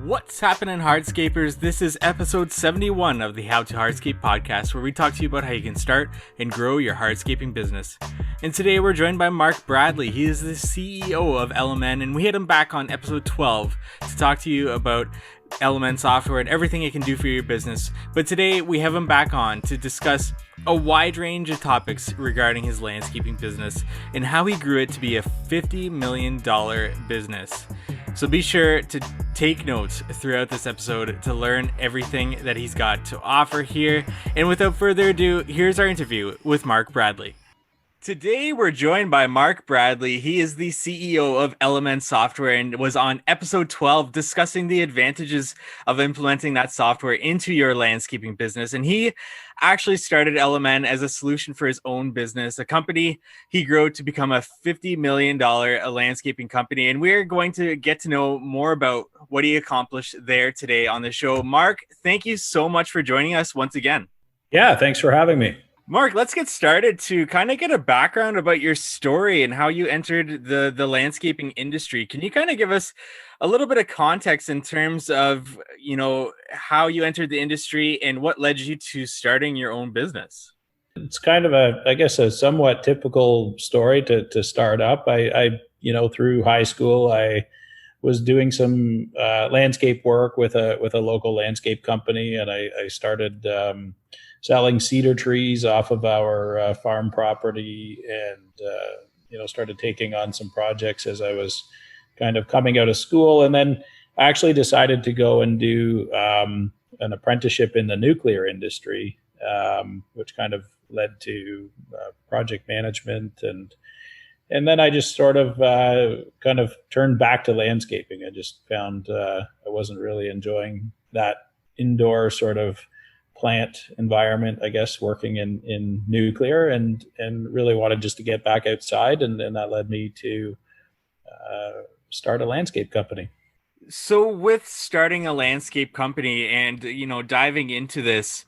What's happening, hardscapers? This is episode 71 of the How to Hardscape podcast, where we talk to you about how you can start and grow your hardscaping business. And today we're joined by Mark Bradley. He is the CEO of LMN, and we had him back on episode 12 to talk to you about LMN software and everything it can do for your business. But today we have him back on to discuss a wide range of topics regarding his landscaping business and how he grew it to be a $50 million business. So be sure to take notes throughout this episode to learn everything that he's got to offer here. And without further ado, here's our interview with Mark Bradley. Today, we're joined by Mark Bradley. He is the CEO of LMN Software and was on episode 12 discussing the advantages of implementing that software into your landscaping business. And he actually started LMN as a solution for his own business, a company he grew to become a $50 million landscaping company. And we're going to get to know more about what he accomplished there today on the show. Mark, thank you so much for joining us once again. Yeah, thanks for having me. Mark, let's get started to kind of get a background about your story and how you entered the landscaping industry. Can you kind of give us a little bit of context in terms of, how you entered the industry and what led you to starting your own business? It's kind of a somewhat typical story to start up. I through high school, I was doing some landscape work with a local landscape company, and I started selling cedar trees off of our farm property, and started taking on some projects as I was kind of coming out of school, and then I actually decided to go and do an apprenticeship in the nuclear industry, which kind of led to project management, and then I just sort of kind of turned back to landscaping. I just found I wasn't really enjoying that indoor sort of plant environment, I guess, working in nuclear, and really wanted just to get back outside, and that led me to start a landscape company. So with starting a landscape company and, diving into this,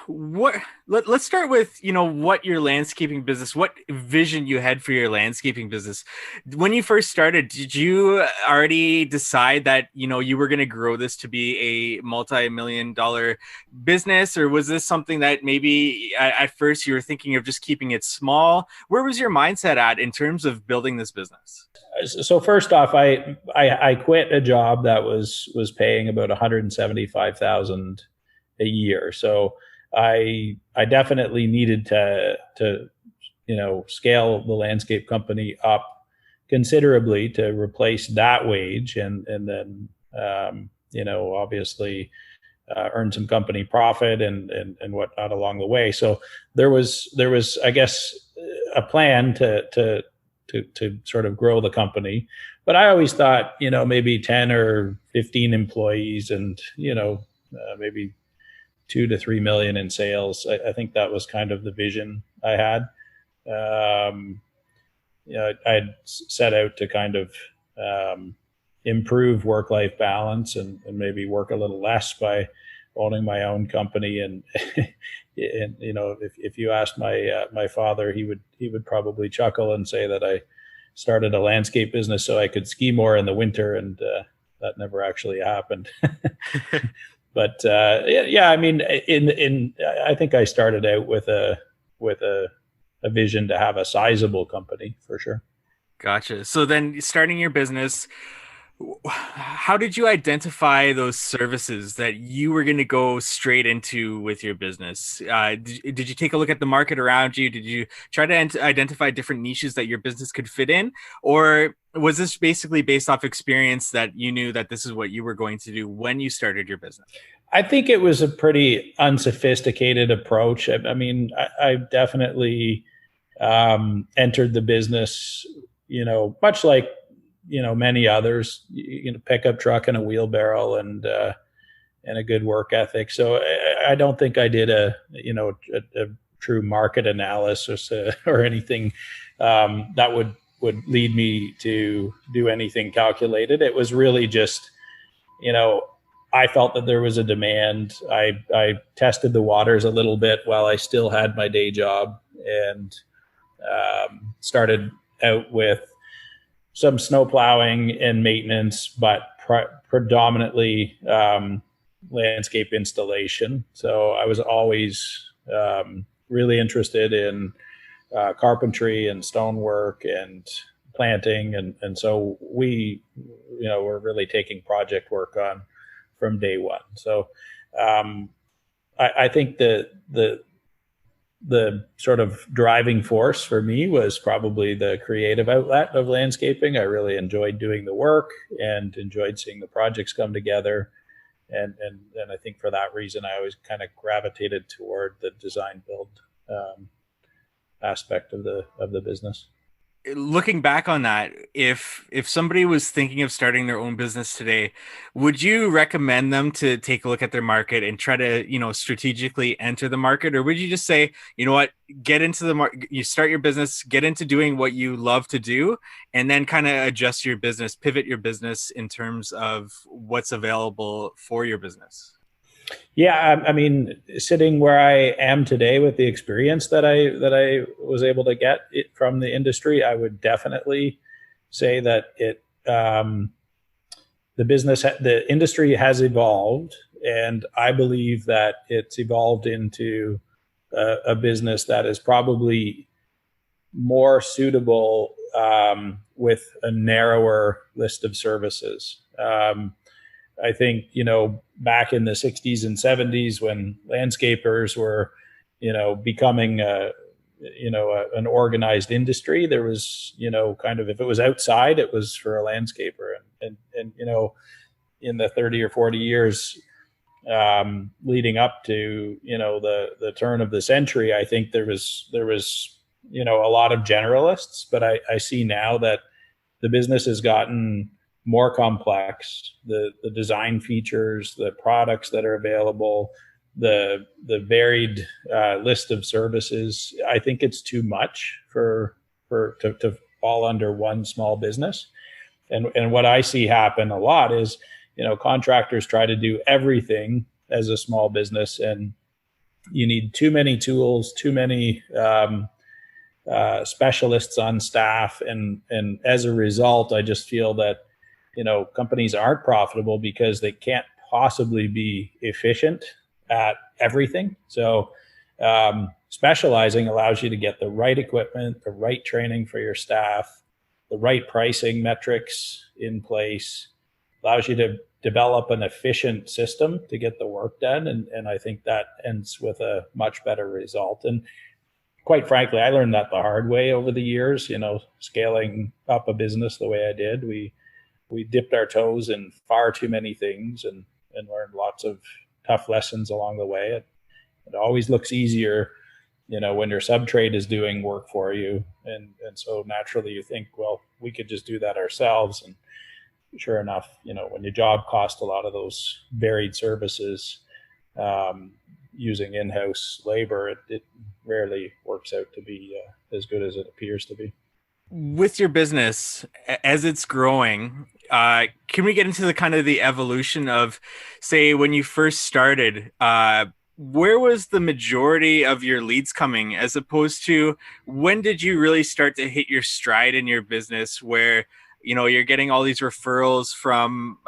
let's start with, what your landscaping business, what vision you had for your landscaping business. When you first started, did you already decide that, you were going to grow this to be a multi-million-dollar business, or was this something that maybe at first you were thinking of just keeping it small? Where was your mindset at in terms of building this business? So first off, I quit a job that was paying about $175,000 a year. So I definitely needed to scale the landscape company up considerably to replace that wage, and then obviously earn some company profit and whatnot along the way. So there was I guess a plan to sort of grow the company, but I always thought maybe 10 or 15 employees and maybe 2 to 3 million in sales. I think that was kind of the vision I had. I'd set out to kind of improve work-life balance and maybe work a little less by owning my own company. And, if you asked my father, he would probably chuckle and say that I started a landscape business so I could ski more in the winter, and that never actually happened. But I mean, I think I started out with a vision to have a sizable company for sure. Gotcha. So then starting your business, how did you identify those services that you were going to go straight into with your business? Did you take a look at the market around you? Did you try to identify different niches that your business could fit in? Or was this basically based off experience that you knew that this is what you were going to do when you started your business? I think it was a pretty unsophisticated approach. I mean, I definitely entered the business, much like many others, pickup truck and a wheelbarrow and a good work ethic. So I don't think I did a true market analysis or anything that would lead me to do anything calculated. It was really just, I felt that there was a demand. I tested the waters a little bit while I still had my day job, and started out with some snow plowing and maintenance, but predominantly landscape installation. So I was always really interested in carpentry and stonework and planting, and so we, were really taking project work on from day one. So I think the sort of driving force for me was probably the creative outlet of landscaping. I really enjoyed doing the work and enjoyed seeing the projects come together. And I think for that reason, I always kind of gravitated toward the design build aspect of the business. Looking back on that, if somebody was thinking of starting their own business today, would you recommend them to take a look at their market and try to, strategically enter the market? Or would you just say, you know what, get into the market, you start your business, get into doing what you love to do, and then kind of adjust your business, pivot your business in terms of what's available for your business? Yeah, I mean, sitting where I am today with the experience that I was able to get it from the industry, I would definitely say that the industry has evolved, and I believe that it's evolved into a business that is probably more suitable with a narrower list of services. I think, back in the 60s and 70s when landscapers were, becoming, an organized industry, there was, kind of, if it was outside, it was for a landscaper. And in the 30 or 40 years leading up to, the turn of the century, I think there was, a lot of generalists, but I see now that the business has gotten more complex. The design features, the products that are available, the varied list of services. I think it's too much to fall under one small business. And what I see happen a lot is, contractors try to do everything as a small business, and you need too many tools, too many specialists on staff, and as a result, I just feel that companies aren't profitable because they can't possibly be efficient at everything. So specializing allows you to get the right equipment, the right training for your staff, the right pricing metrics in place, allows you to develop an efficient system to get the work done. And I think that ends with a much better result. And quite frankly, I learned that the hard way over the years, scaling up a business the way I did. We dipped our toes in far too many things and learned lots of tough lessons along the way. It always looks easier, when your subtrade is doing work for you. And so naturally you think, well, we could just do that ourselves. And sure enough, when your job costs a lot of those varied services, using in-house labor, it rarely works out to be as good as it appears to be. With your business as it's growing, can we get into the kind of the evolution of, say, when you first started, where was the majority of your leads coming, as opposed to when did you really start to hit your stride in your business where, you're getting all these referrals from,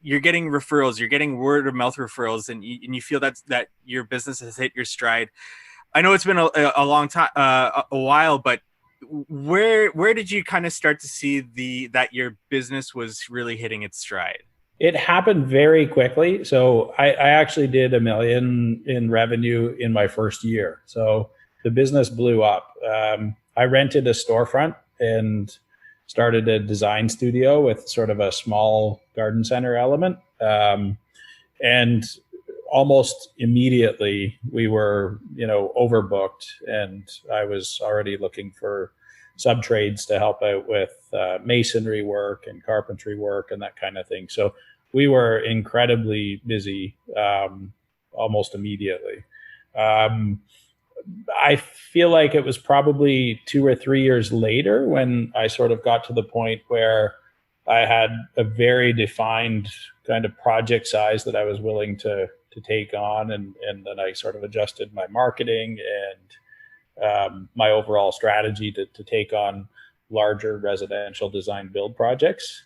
you're getting word of mouth referrals, and you feel that your business has hit your stride? I know it's been a long time, a while, but where did you kind of start to see that your business was really hitting its stride? It happened very quickly. So I actually did $1 million in revenue in my first year. So the business blew up. I rented a storefront and started a design studio with sort of a small garden center element. And almost immediately we were, overbooked, and I was already looking for subtrades to help out with masonry work and carpentry work and that kind of thing. So we were incredibly busy almost immediately. I feel like it was probably 2 or 3 years later when I sort of got to the point where I had a very defined kind of project size that I was willing to take on, and then I sort of adjusted my marketing and my overall strategy to take on larger residential design build projects.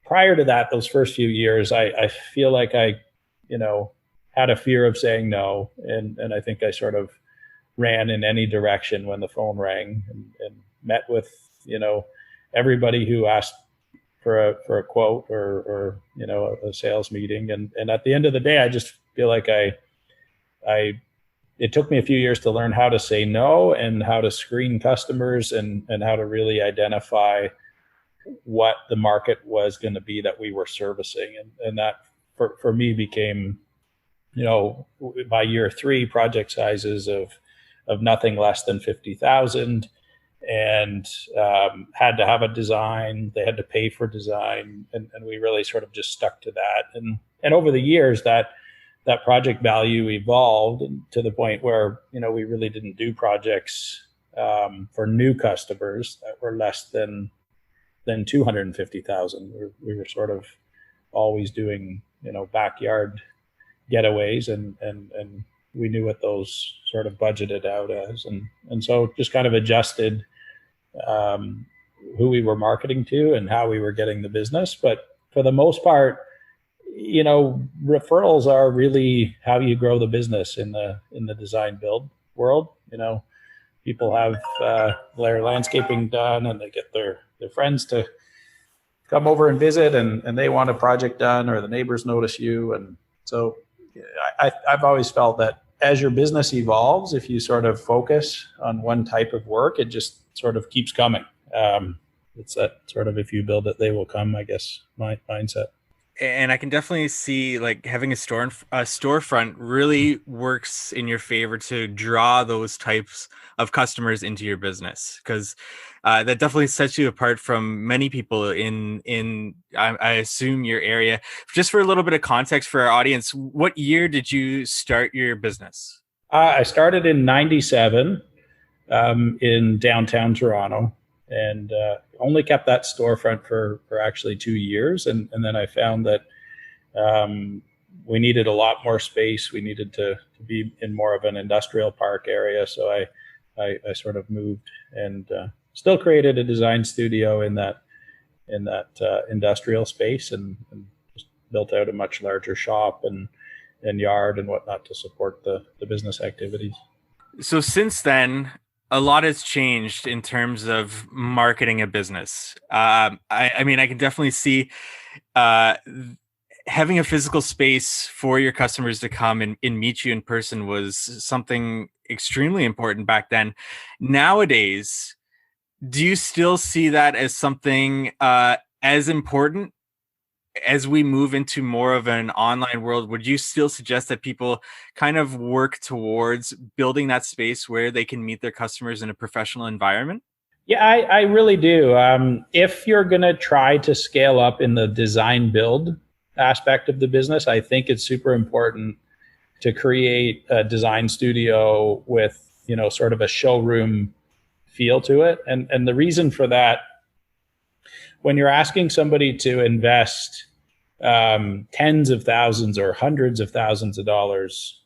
prior to that, those first few years, I feel like I, had a fear of saying no. And I think I sort of ran in any direction when the phone rang, and met with, everybody who asked for a quote, or a sales meeting. And at the end of the day, I just feel like I it took me a few years to learn how to say no, and how to screen customers, and how to really identify what the market was going to be that we were servicing. And that for me became, by year 3, project sizes of nothing less than 50,000, and had to have a design. They had to pay for design, and we really sort of just stuck to that. And over the years, that project value evolved to the point where, we really didn't do projects for new customers that were less than 250,000. We were sort of always doing, backyard getaways, and we knew what those sort of budgeted out as, and so just kind of adjusted who we were marketing to and how we were getting the business. But for the most part, referrals are really how you grow the business in the design build world. People have their landscaping done, and they get their friends to come over and visit, and they want a project done, or the neighbors notice you. And so I've always felt that as your business evolves, if you sort of focus on one type of work, it just sort of keeps coming. It's that sort of, if you build it, they will come, I guess, my mindset. And I can definitely see like having a storefront really works in your favor to draw those types of customers into your business, because that definitely sets you apart from many people in I assume your area. Just for a little bit of context for our audience, what year did you start your business? I started in '97 in downtown Toronto, and only kept that storefront for actually 2 years. And then I found that we needed a lot more space. We needed to be in more of an industrial park area. So I sort of moved, and still created a design studio in that industrial space, and just built out a much larger shop and yard and whatnot to support the business activities. So since then, a lot has changed in terms of marketing a business. I mean, I can definitely see having a physical space for your customers to come and meet you in person was something extremely important back then. Nowadays, do you still see that as something as important as we move into more of an online world? Would you still suggest that people kind of work towards building that space where they can meet their customers in a professional environment? Yeah, I really do. If you're going to try to scale up in the design build aspect of the business, I think it's super important to create a design studio with, sort of a showroom feel to it. And the reason for that, when you're asking somebody to invest tens of thousands or hundreds of thousands of dollars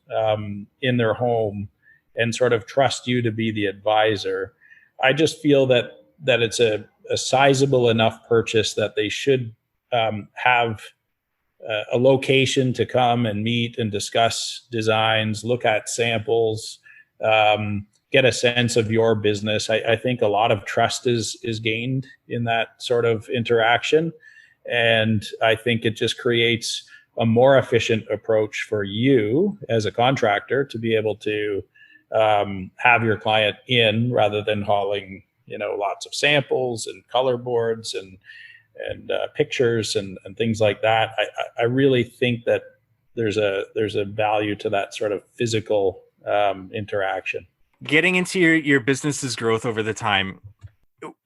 in their home, and sort of trust you to be the advisor, I just feel that it's a sizable enough purchase that they should have a location to come and meet and discuss designs, look at samples, get a sense of your business. I think a lot of trust is gained in that sort of interaction. And I think it just creates a more efficient approach for you as a contractor to be able to have your client in, rather than hauling, lots of samples and color boards and pictures and things like that. I really think that there's a value to that sort of physical interaction. Getting into your business's growth over the time,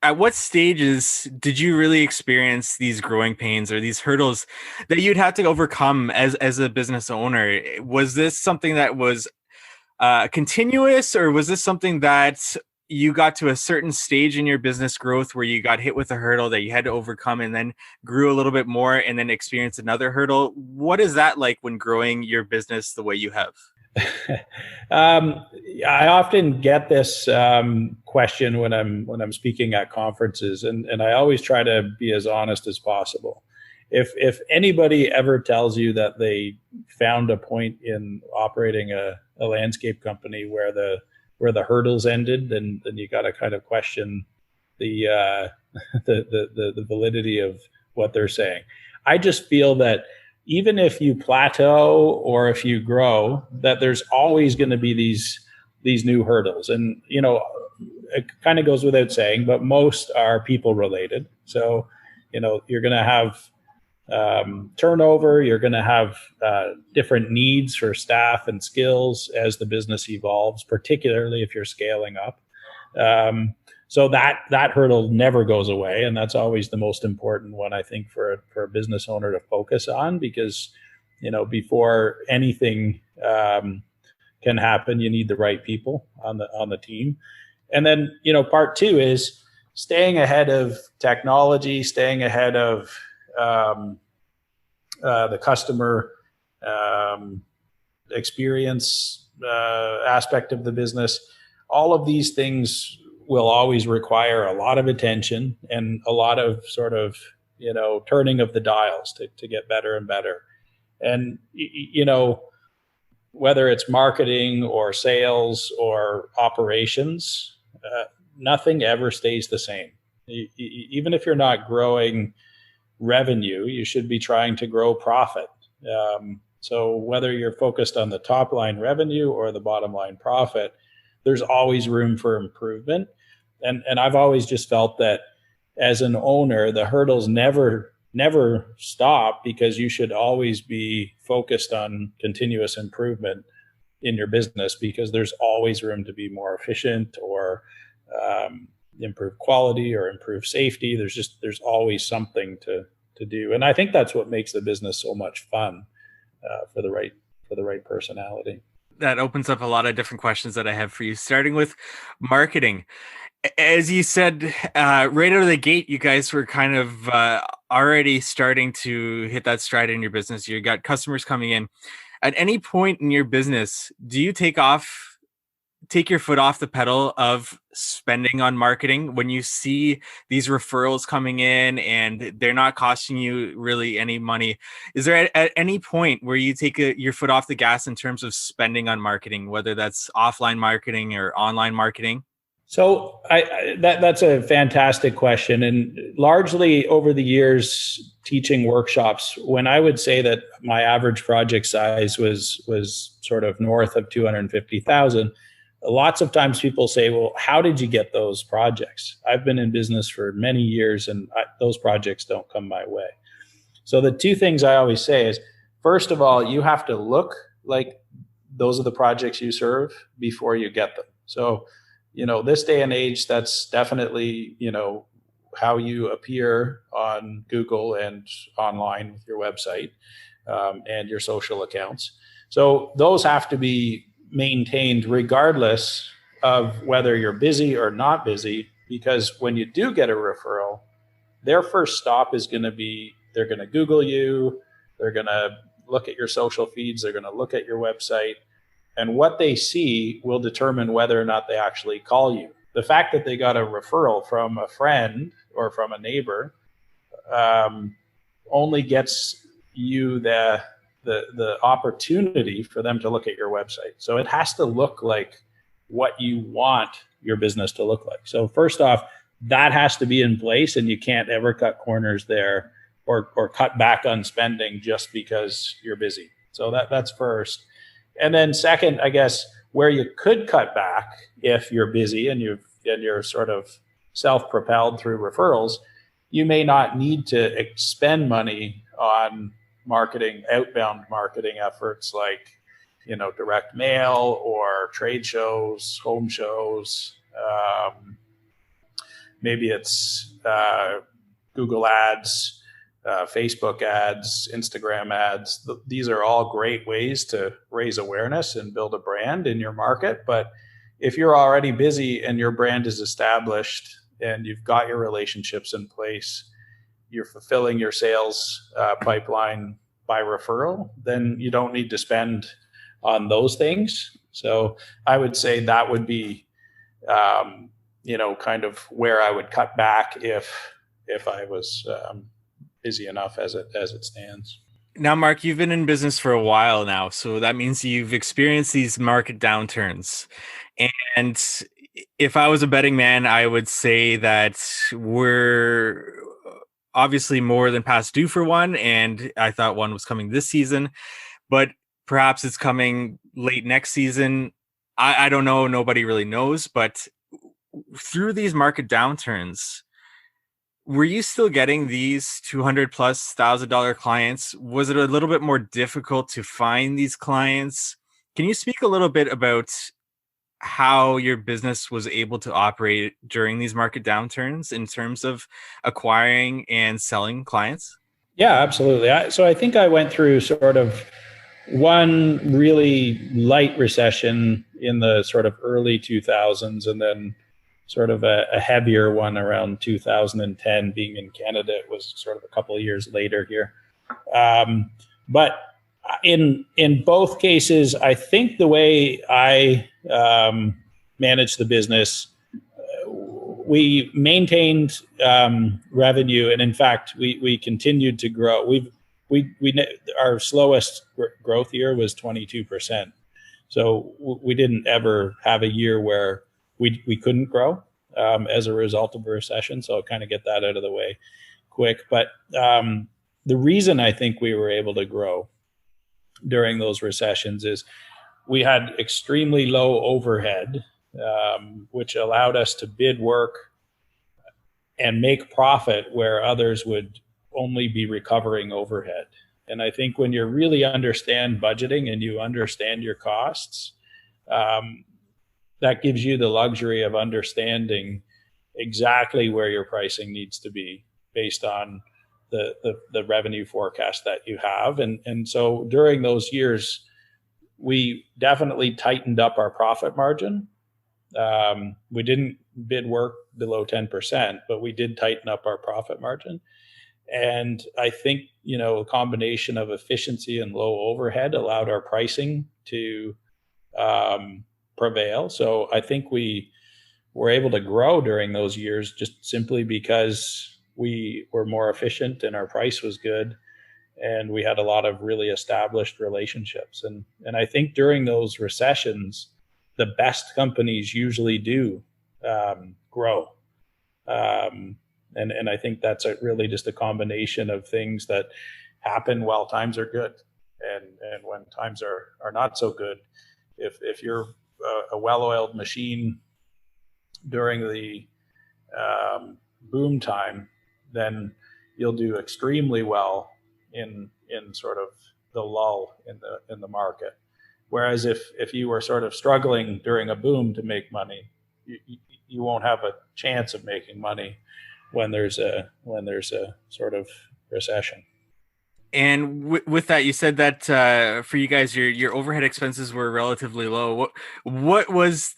at what stages did you really experience these growing pains or these hurdles that you'd have to overcome as a business owner? Was this something that was continuous, or was this something that you got to a certain stage in your business growth where you got hit with a hurdle that you had to overcome, and then grew a little bit more and then experienced another hurdle? What is that like when growing your business the way you have? I often get this question when I'm speaking at conferences, and I always try to be as honest as possible. if anybody ever tells you that they found a point in operating a landscape company where the hurdles ended, then you got to kind of question the, the validity of what they're saying. I just feel that even if you plateau or if you grow, that there's always going to be these new hurdles. And, it kind of goes without saying, but most are people related. So, you're going to have turnover, you're going to have different needs for staff and skills as the business evolves, particularly if you're scaling up. So that hurdle never goes away, and that's always the most important one, I think, for a business owner to focus on, because before anything can happen, you need the right people on the team. And then part two is staying ahead of technology, staying ahead of the customer experience aspect of the business. All of these things will always require a lot of attention and a lot of sort of, turning of the dials to get better and better. And, whether it's marketing or sales or operations, nothing ever stays the same. Even if you're not growing revenue, you should be trying to grow profit. So whether you're focused on the top line revenue or the bottom line profit, there's always room for improvement. And I've always just felt that as an owner, the hurdles never stop, because you should always be focused on continuous improvement in your business, because there's always room to be more efficient or improve quality or improve safety. There's always something to do. And I think that's what makes the business so much fun for the right personality. That opens up a lot of different questions that I have for you, starting with marketing. As you said, right out of the gate, you guys were kind of already starting to hit that stride in your business. You got customers coming in. At any point in your business, do you take your foot off the pedal of spending on marketing when you see these referrals coming in and they're not costing you really any money? Is there at any point where you take your foot off the gas in terms of spending on marketing, whether that's offline marketing or online marketing? So that's a fantastic question. And largely over the years teaching workshops, when I would say that my average project size was sort of north of 250,000, lots of times people say, well, how did you get those projects? I've been in business for many years and those projects don't come my way. So the two things I always say is, first of all, you have to look like those are the projects you serve before you get them. So this day and age, that's definitely, how you appear on Google and online with your website and your social accounts. So those have to be maintained regardless of whether you're busy or not busy, because when you do get a referral, their first stop is going to be, they're going to Google you, they're going to look at your social feeds, they're going to look at your website. And what they see will determine whether or not they actually call you. The fact that they got a referral from a friend or from a neighbor only gets you the opportunity for them to look at your website. So it has to look like what you want your business to look like. So first off, that has to be in place, and you can't ever cut corners there or cut back on spending just because you're busy. So that's first. And then second, I guess, where you could cut back if you're busy and you're sort of self-propelled through referrals, you may not need to expend money on marketing, outbound marketing efforts like, direct mail or trade shows, home shows. Maybe it's Google ads, Facebook ads, Instagram ads. These are all great ways to raise awareness and build a brand in your market. But if you're already busy and your brand is established and you've got your relationships in place, you're fulfilling your sales pipeline by referral, then you don't need to spend on those things. So I would say that would be, kind of where I would cut back if I was busy enough as it stands. Now, Mark, you've been in business for a while now, so that means you've experienced these market downturns. And if I was a betting man, I would say that we're obviously more than past due for one, and I thought one was coming this season, but perhaps it's coming late next season. I don't know. Nobody really knows. But through these market downturns, were you still getting these 200 plus $1,000 clients? Was it a little bit more difficult to find these clients? Can you speak a little bit about how your business was able to operate during these market downturns in terms of acquiring and selling clients? Yeah, absolutely. So I think I went through sort of one really light recession in the sort of early 2000s, and then sort of a heavier one around 2010. Being in Canada, it was sort of a couple of years later here. But in both cases, I think the way I managed the business, we maintained revenue, and in fact, we continued to grow. Our slowest growth year was 22%. So we didn't ever have a year where we couldn't grow as a result of a recession. So I'll kind of get that out of the way quick. But the reason I think we were able to grow during those recessions is we had extremely low overhead, which allowed us to bid work and make profit where others would only be recovering overhead. And I think when you really understand budgeting and you understand your costs, that gives you the luxury of understanding exactly where your pricing needs to be based on the revenue forecast that you have. And so during those years, we definitely tightened up our profit margin. We didn't bid work below 10%, but we did tighten up our profit margin. And I think, a combination of efficiency and low overhead allowed our pricing to prevail. So I think we were able to grow during those years just simply because we were more efficient and our price was good. And we had a lot of really established relationships. And I think during those recessions, the best companies usually do grow. And I think that's really just a combination of things that happen while times are good and when times are not so good. If you're a well-oiled machine during the boom time, then you'll do extremely well in sort of the lull in the market. Whereas if you were sort of struggling during a boom to make money, you won't have a chance of making money when there's a sort of recession. And with that, you said that for you guys, your overhead expenses were relatively low. What was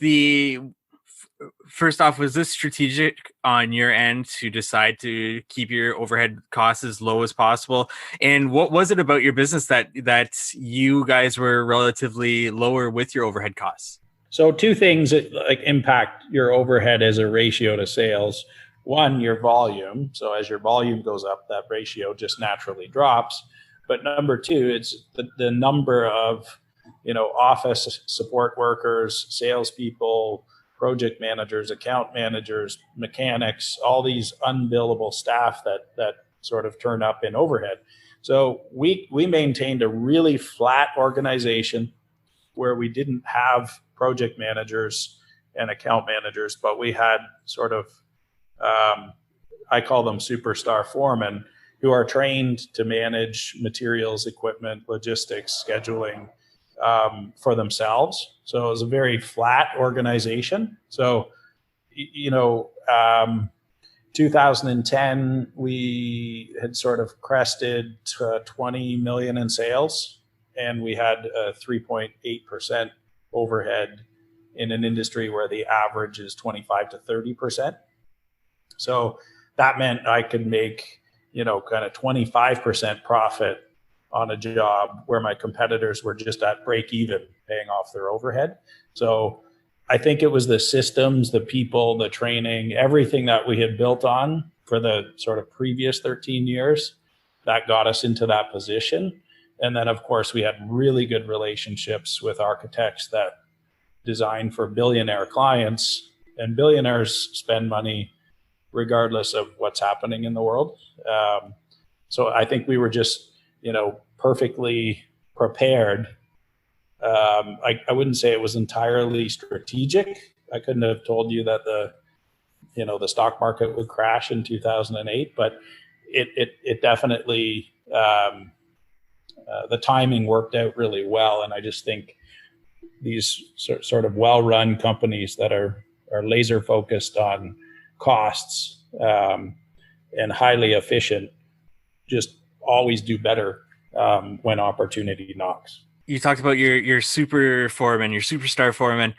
first off, was this strategic on your end to decide to keep your overhead costs as low as possible? And what was it about your business that you guys were relatively lower with your overhead costs? So two things that impact your overhead as a ratio to sales. One, your volume. So as your volume goes up, that ratio just naturally drops. But number two, it's the number of office support workers, salespeople, project managers, account managers, mechanics, all these unbillable staff that sort of turn up in overhead. So we maintained a really flat organization where we didn't have project managers and account managers, but we had sort of I call them superstar foremen who are trained to manage materials, equipment, logistics, scheduling for themselves. So it was a very flat organization. So, 2010, we had sort of crested 20 million in sales, and we had a 3.8% overhead in an industry where the average is 25 to 30%. So that meant I could make, kind of 25% profit on a job where my competitors were just at break even, paying off their overhead. So I think it was the systems, the people, the training, everything that we had built on for the sort of previous 13 years that got us into that position. And then, of course, we had really good relationships with architects that design for billionaire clients, and billionaires spend money regardless of what's happening in the world. So I think we were just, perfectly prepared. I wouldn't say it was entirely strategic. I couldn't have told you that the stock market would crash in 2008, but it definitely, the timing worked out really well. And I just think these sort of well-run companies that are laser focused on costs, and highly efficient just always do better when opportunity knocks. You talked about your super foreman, your superstar foreman.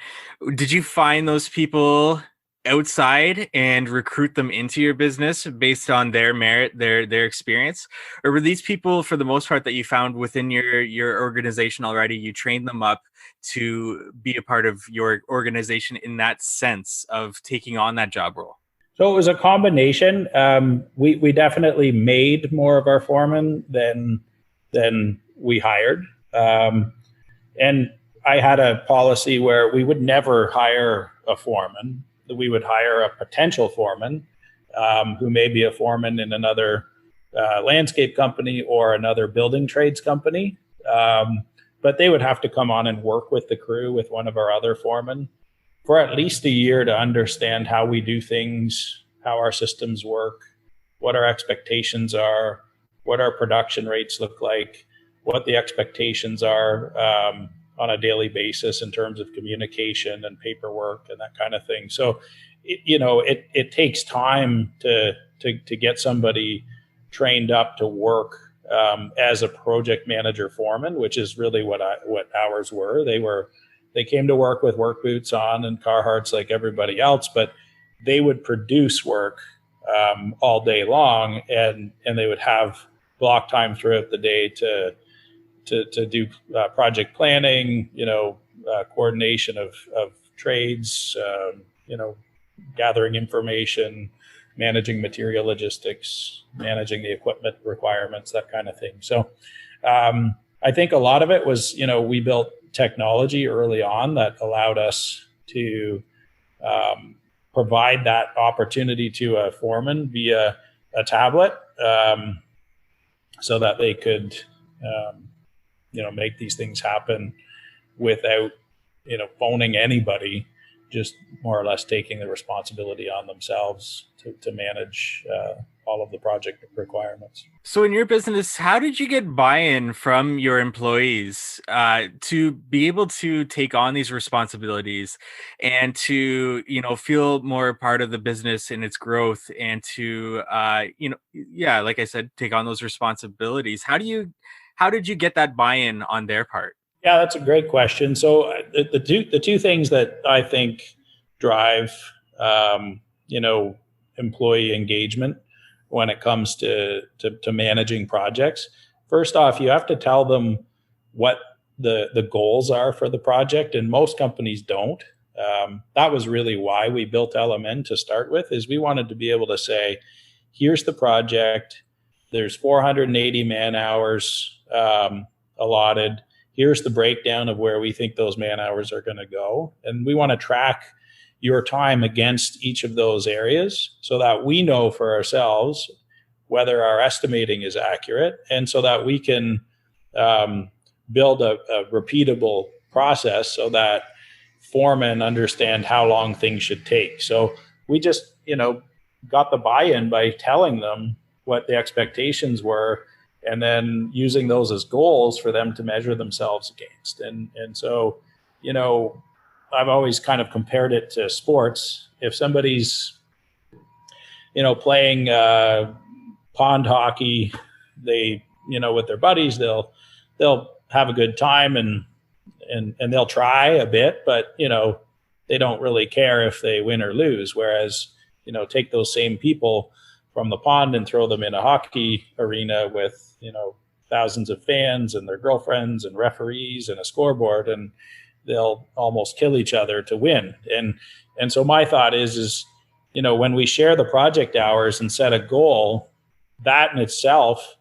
Did you find those people outside and recruit them into your business based on their merit, their experience? Or were these people, for the most part, that you found within your organization already, you trained them up to be a part of your organization in that sense of taking on that job role? So it was a combination. We definitely made more of our foremen than we hired. And I had a policy where we would never hire a foreman. We would hire a potential foreman who may be a foreman in another landscape company or another building trades company. But they would have to come on and work with the crew, with one of our other foremen, for at least a year to understand how we do things, how our systems work, what our expectations are, what our production rates look like, what the expectations are on a daily basis in terms of communication and paperwork and that kind of thing. So, it takes time to get somebody trained up to work as a project manager foreman, which is really what ours were. They came to work with work boots on and Carhartts like everybody else, but they would produce work all day long, and they would have block time throughout the day to do project planning, coordination of trades, gathering information, managing material logistics, managing the equipment requirements, that kind of thing. So I think a lot of it was, we built technology early on that allowed us to provide that opportunity to a foreman via a tablet, so that they could, make these things happen without, phoning anybody, just more or less taking the responsibility on themselves to manage all of the project requirements. So in your business, how did you get buy-in from your employees to be able to take on these responsibilities and to, feel more part of the business and its growth, and to, like I said, take on those responsibilities? How did you get that buy-in on their part? Yeah, that's a great question. So the two things that I think drive, employee engagement when it comes to managing projects. First off, you have to tell them what the goals are for the project, and most companies don't. That was really why we built LMN to start with, is we wanted to be able to say, here's the project, there's 480 man hours allotted, here's the breakdown of where we think those man hours are going to go, and we want to track your time against each of those areas so that we know for ourselves whether our estimating is accurate, and so that we can build a repeatable process so that foremen understand how long things should take. So we just, got the buy-in by telling them what the expectations were, and then using those as goals for them to measure themselves against. And so, I've always kind of compared it to sports. If somebody's, playing pond hockey, they, with their buddies, they'll have a good time and they'll try a bit, but, they don't really care if they win or lose. Whereas, take those same people from the pond and throw them in a hockey arena with, thousands of fans and their girlfriends and referees and a scoreboard, and they'll almost kill each other to win. And so my thought is, when we share the project hours and set a goal, that in itself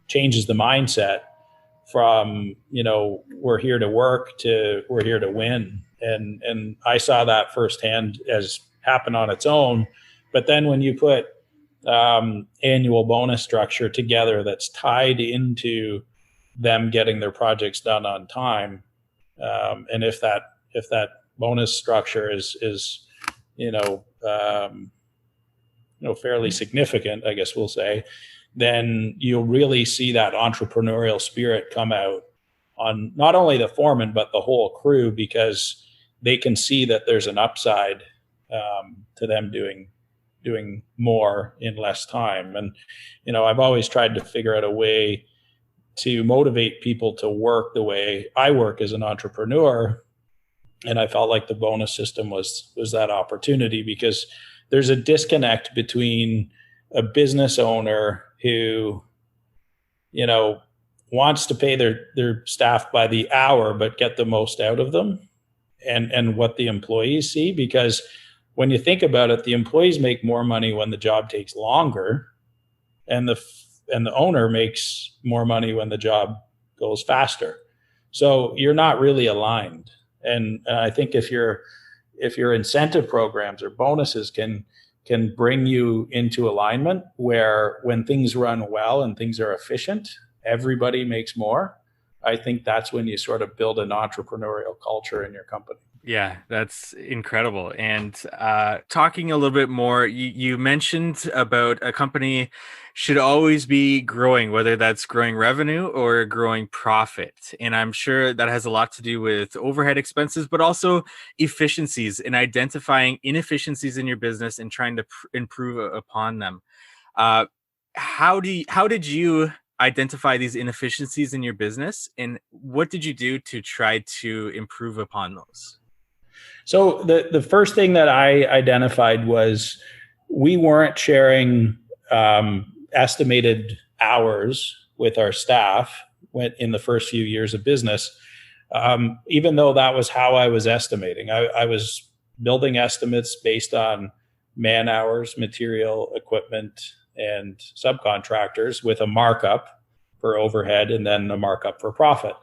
changes the mindset from, we're here to work to we're here to win. And I saw that firsthand as happen on its own. But then when you put annual bonus structure together that's tied into them getting their projects done on time, and if that bonus structure is fairly significant, I guess we'll say, then you'll really see that entrepreneurial spirit come out on not only the foreman but the whole crew, because they can see that there's an upside to them doing more in less time. And I've always tried to figure out a way to motivate people to work the way I work as an entrepreneur, and I felt like the bonus system was that opportunity, because there's a disconnect between a business owner who wants to pay their staff by the hour but get the most out of them, and what the employees see. Because when you think about it, the employees make more money when the job takes longer, and the owner makes more money when the job goes faster. So you're not really aligned. And I think if your incentive programs or bonuses can bring you into alignment, where when things run well and things are efficient, everybody makes more, I think that's when you sort of build an entrepreneurial culture in your company. Yeah, that's incredible. And talking a little bit more, you mentioned about a company should always be growing, whether that's growing revenue or growing profit. And I'm sure that has a lot to do with overhead expenses, but also efficiencies, and identifying inefficiencies in your business and trying to improve upon them. How did you identify these inefficiencies in your business, and what did you do to try to improve upon those? So the first thing that I identified was we weren't sharing estimated hours with our staff in the first few years of business, even though that was how I was estimating. I was building estimates based on man hours, material, equipment, and subcontractors, with a markup for overhead and then a markup for profit.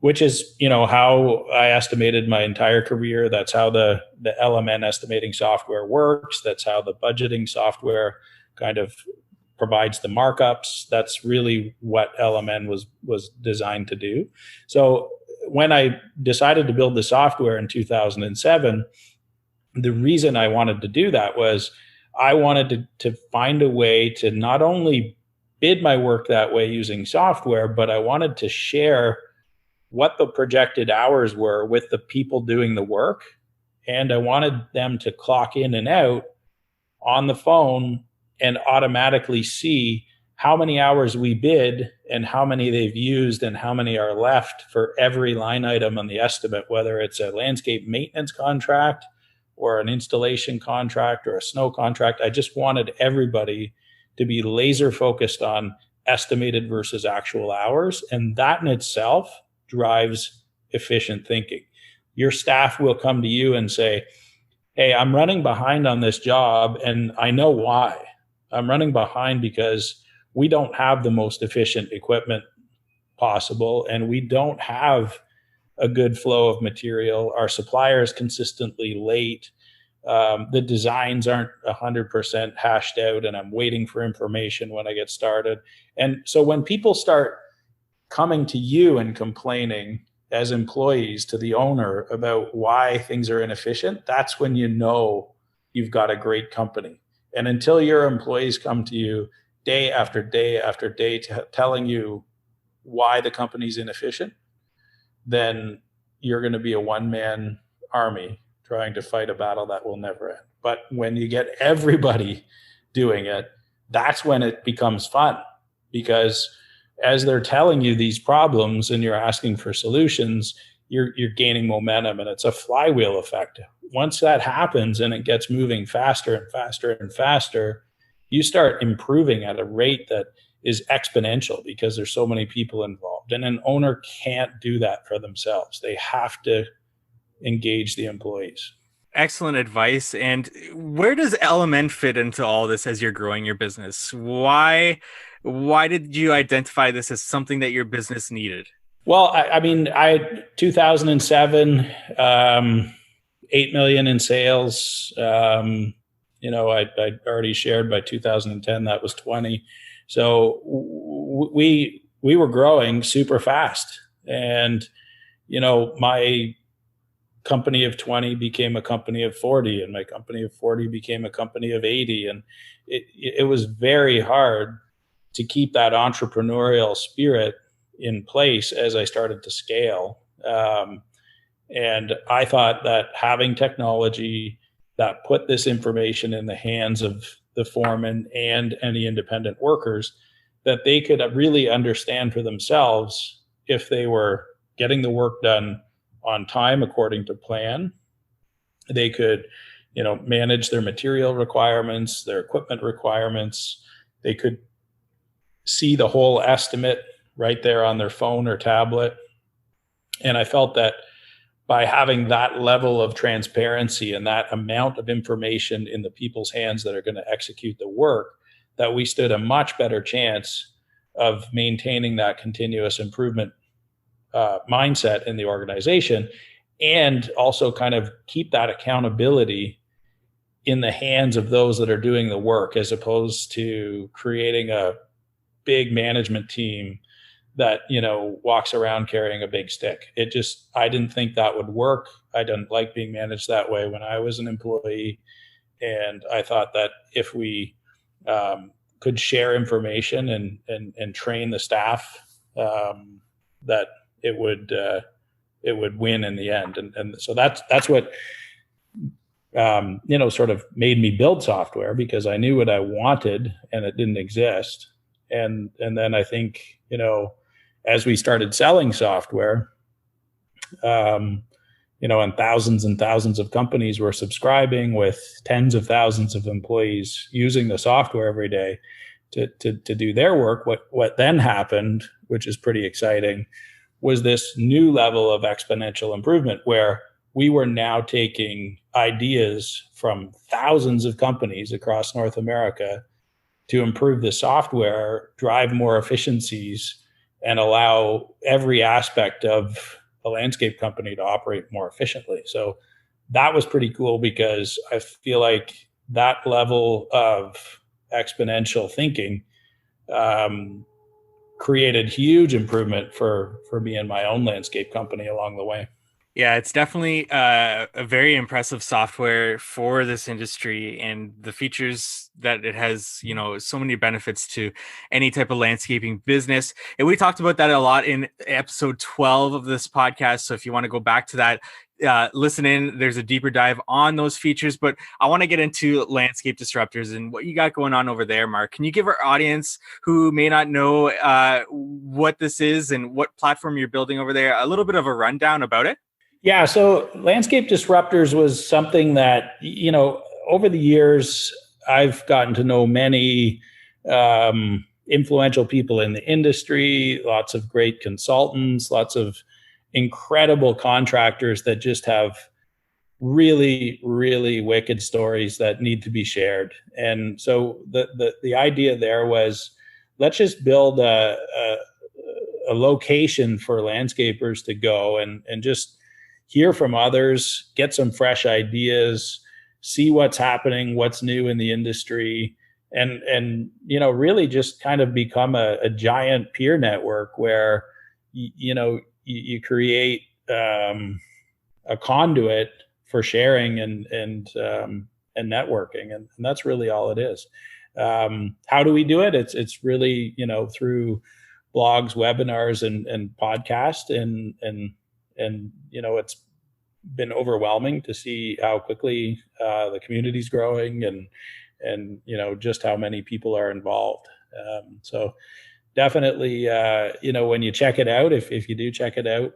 Which is, how I estimated my entire career. That's how the LMN estimating software works. That's how the budgeting software kind of provides the markups. That's really what LMN was designed to do. So when I decided to build the software in 2007, the reason I wanted to do that was I wanted to find a way to not only bid my work that way using software, but I wanted to share what the projected hours were with the people doing the work. And I wanted them to clock in and out on the phone and automatically see how many hours we bid and how many they've used and how many are left for every line item on the estimate, whether it's a landscape maintenance contract or an installation contract or a snow contract. I just wanted everybody to be laser focused on estimated versus actual hours. And that in itself drives efficient thinking. Your staff will come to you and say, hey, I'm running behind on this job, and I know why. I'm running behind because we don't have the most efficient equipment possible, and we don't have a good flow of material. Our supplier is consistently late. The designs aren't 100% hashed out, and I'm waiting for information when I get started. And so when people start coming to you and complaining as employees to the owner about why things are inefficient, that's when you've got a great company. And until your employees come to you day after day after day telling you why the company's inefficient, then you're going to be a one-man army trying to fight a battle that will never end. But when you get everybody doing it, that's when it becomes fun, because as they're telling you these problems and you're asking for solutions, you're gaining momentum, and it's a flywheel effect. Once that happens and it gets moving faster and faster and faster, you start improving at a rate that is exponential because there's so many people involved. And an owner can't do that for themselves. They have to engage the employees. Excellent advice. And where does LMN fit into all this as you're growing your business? Why did you identify this as something that your business needed? Well, I mean, 2007, 8 million in sales. I already shared by 2010 that was 20. So we were growing super fast, and my company of 20 became a company of 40, and my company of 40 became a company of 80, and it was very hard to keep that entrepreneurial spirit in place as I started to scale. And I thought that having technology that put this information in the hands of the foreman and any independent workers, that they could really understand for themselves if they were getting the work done on time according to plan. They could, manage their material requirements, their equipment requirements. They could see the whole estimate right there on their phone or tablet. And I felt that by having that level of transparency and that amount of information in the people's hands that are going to execute the work, that we stood a much better chance of maintaining that continuous improvement mindset in the organization, and also kind of keep that accountability in the hands of those that are doing the work, as opposed to creating a big management team that walks around carrying a big stick. I didn't think that would work. I didn't like being managed that way when I was an employee, and I thought that if we could share information and train the staff, that it would win in the end. And so that's what sort of made me build software, because I knew what I wanted and it didn't exist. And then I think, as we started selling software, and thousands of companies were subscribing, with tens of thousands of employees using the software every day to do their work. What then happened, which is pretty exciting, was this new level of exponential improvement, where we were now taking ideas from thousands of companies across North America to improve the software, drive more efficiencies, and allow every aspect of a landscape company to operate more efficiently. So that was pretty cool, because I feel like that level of exponential thinking created huge improvement for me and my own landscape company along the way. Yeah, it's definitely a very impressive software for this industry, and the features that it has, so many benefits to any type of landscaping business. And we talked about that a lot in episode 12 of this podcast. So if you want to go back to that, listen in, there's a deeper dive on those features. But I want to get into landscape disruptors and what you got going on over there, Mark. Can you give our audience who may not know what this is and what platform you're building over there a little bit of a rundown about it? Yeah, so landscape disruptors was something that, over the years, I've gotten to know many influential people in the industry, lots of great consultants, lots of incredible contractors that just have really, really wicked stories that need to be shared. And so the idea there was, let's just build a location for landscapers to go and just hear from others, get some fresh ideas, see what's happening, what's new in the industry, and really just kind of become a giant peer network where you create a conduit for sharing and networking, and that's really all it is. How do we do it? It's really through blogs, webinars, and podcasts, and it's been overwhelming to see how quickly the community's growing, and just how many people are involved. So definitely, when you check it out, if you do check it out,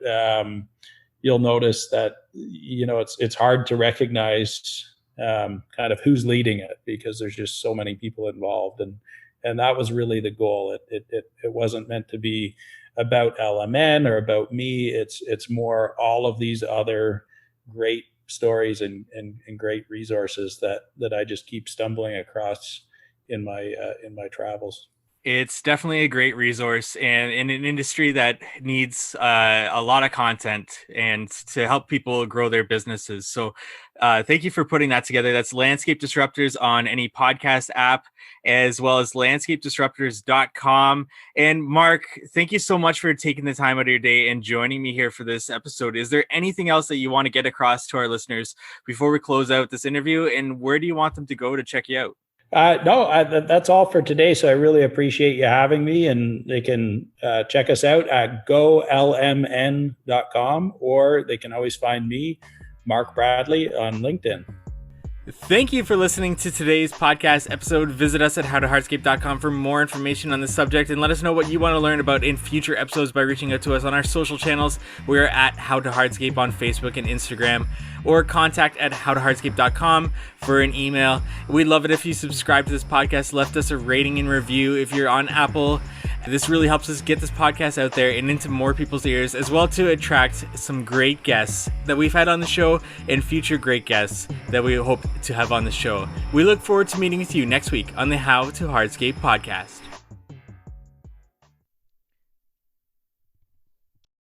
you'll notice that it's hard to recognize kind of who's leading it, because there's just so many people involved, and that was really the goal. It wasn't meant to be about LMN or about me. It's more all of these other great stories and great resources that I just keep stumbling across in my travels. It's definitely a great resource, and in an industry that needs a lot of content and to help people grow their businesses. So thank you for putting that together. That's Landscape Disruptors on any podcast app, as well as landscapedisruptors.com. And Mark, thank you so much for taking the time out of your day and joining me here for this episode. Is there anything else that you want to get across to our listeners before we close out this interview? And where do you want them to go to check you out? No, that's all for today. So I really appreciate you having me, and they can check us out at golmn.com, or they can always find me, Mark Bradley, on LinkedIn. Thank you for listening to today's podcast episode. Visit us at howtohardscape.com for more information on the subject, and let us know what you want to learn about in future episodes by reaching out to us on our social channels. We are at howtohardscape on Facebook and Instagram, or contact at howtohardscape.com for an email. We'd love it if you subscribe to this podcast, left us a rating and review if you're on Apple. This really helps us get this podcast out there and into more people's ears, as well to attract some great guests that we've had on the show and future great guests that we hope to have on the show. We look forward to meeting with you next week on the How to Hardscape podcast.